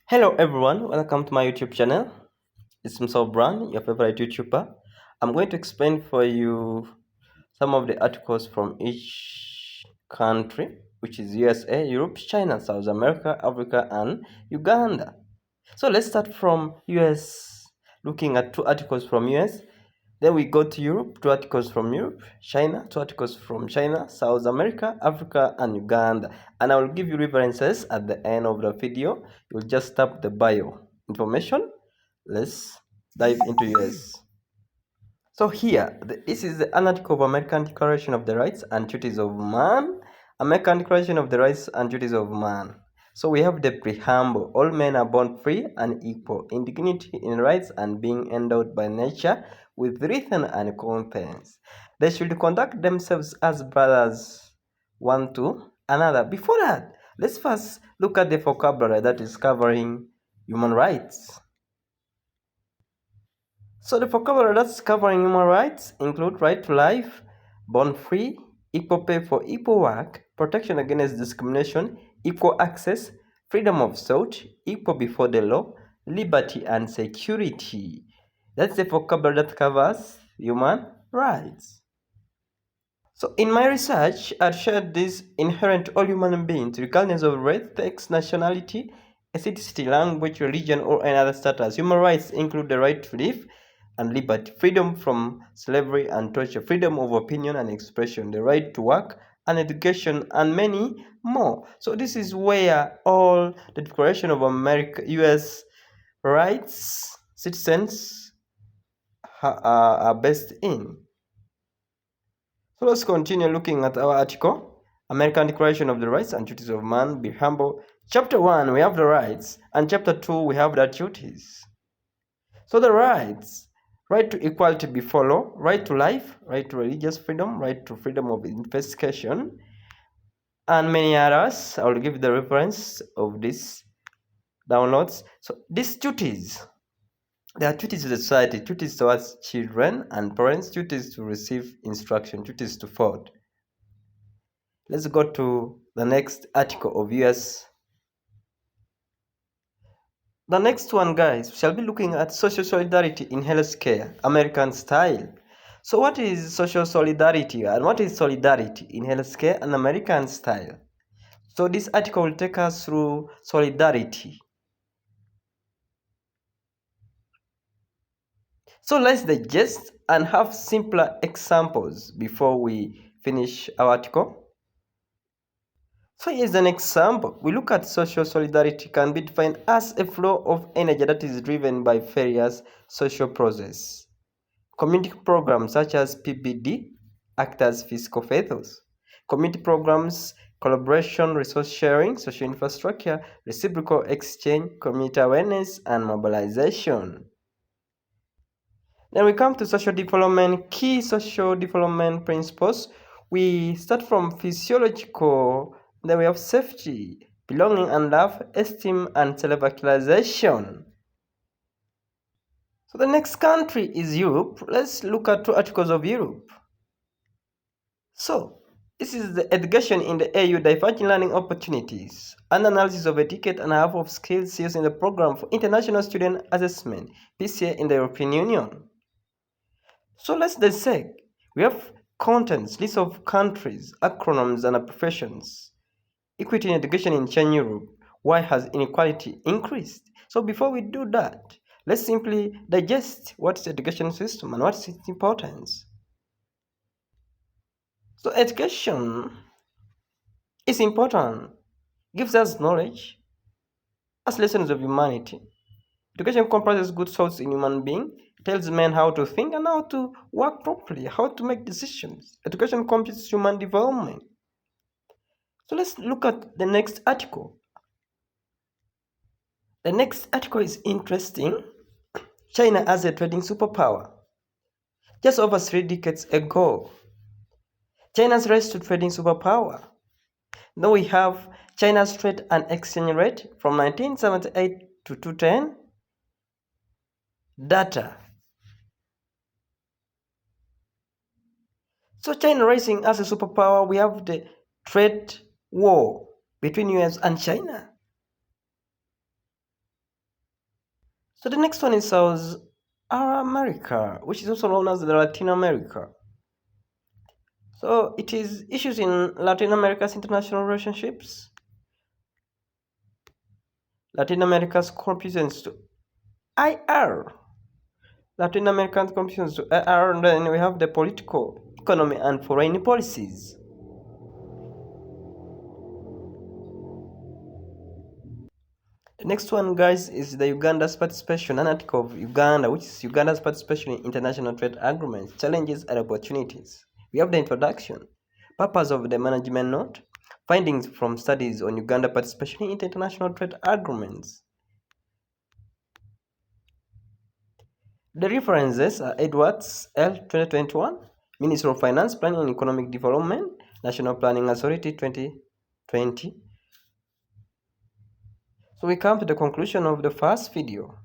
Hello everyone, welcome to my YouTube channel. It's Mr. Brand, your favorite YouTuber. I'm going to explain for you some of the articles from each country, which is USA, Europe, China, South America, Africa, and Uganda. So let's start from US, looking at two articles from US. Then we go to Europe, two articles from Europe, China, two articles from China, South America, Africa, and Uganda. And I will give you references at the end of the video. You'll just tap the bio information. Let's dive into US. So here, this is an article of American Declaration of the Rights and Duties of Man. American Declaration of the Rights and Duties of Man. So we have the preamble. All men are born free and equal in dignity, in rights, and being endowed by nature with reason and conscience. They should conduct themselves as brothers one to another. Before that, let's first look at the vocabulary that is covering human rights. So the vocabulary that's covering human rights include right to life, born free, equal pay for equal work, protection against discrimination, equal access, freedom of thought, equal before the law, liberty and security. That's the vocabulary that covers human rights. So in my research, I've shared this inherent all human beings, regardless of race, sex, nationality, ethnicity, language, religion, or any other status. Human rights include the right to live and liberty, freedom from slavery and torture, freedom of opinion and expression, the right to work and education, and many more. So this is where all the Declaration of America, U.S. rights, citizens are based in. So let's continue looking at our article, American Declaration of the Rights and Duties of Man, Be Humble. Chapter 1, we have the rights, and Chapter 2, we have the duties. So the rights, right to equality before law, right to life, right to religious freedom, right to freedom of investigation, and many others. I will give the reference of these downloads. So these duties, there are duties to the society, duties towards children and parents, duties to receive instruction, duties to forward. Let's go to the next article of US. The next one, guys, we shall be looking at social solidarity in healthcare, American style. So what is social solidarity and what is solidarity in healthcare and American style? So this article will take us through solidarity. So let's digest and have simpler examples before we finish our article. So here's an example. We look at social solidarity can be defined as a flow of energy that is driven by various social processes. Community programs such as PBD act as fiscal feathers. Community programs, collaboration, resource sharing, social infrastructure, reciprocal exchange, community awareness, and mobilization. Then we come to social development, key social development principles. We start from physiological, then we have safety, belonging and love, esteem, and self-actualization. So the next country is Europe. Let's look at two articles of Europe. So this is the education in the AU diverging learning opportunities, an analysis of a decade and a half of skills used in the program for international student assessment, PCA in the European Union. So let's dissect. We have contents, list of countries, acronyms, and professions. Equity in education in China, Europe. Why has inequality increased? So before we do that, let's simply digest what is the education system and what is its importance. So education is important, gives us knowledge, as lessons of humanity. Education comprises good thoughts in human being, tells men how to think and how to work properly, how to make decisions. Education completes human development. So let's look at the next article. The next article is interesting. China as a trading superpower. Just over 3 decades ago, China's rise to trading superpower. Now we have China's trade and exchange rate from 1978 to 2010. Data. So China rising as a superpower, we have the trade war between US and China. So the next one is South America, which is also known as the Latin America. So it is issues in Latin America's international relationships. Latin America's contributions to IR. Latin American contributions to IR, and then we have the political, economy, and foreign policies. The next one, guys, is the Uganda's participation, an article of Uganda, which is Uganda's participation in international trade agreements, challenges and opportunities. We have the introduction, purpose of the management note, findings from studies on Uganda participation in international trade agreements. The references are Edwards L. 2021, Ministry of Finance, Planning and Economic Development, National Planning Authority 2020. So we come to the conclusion of the first video.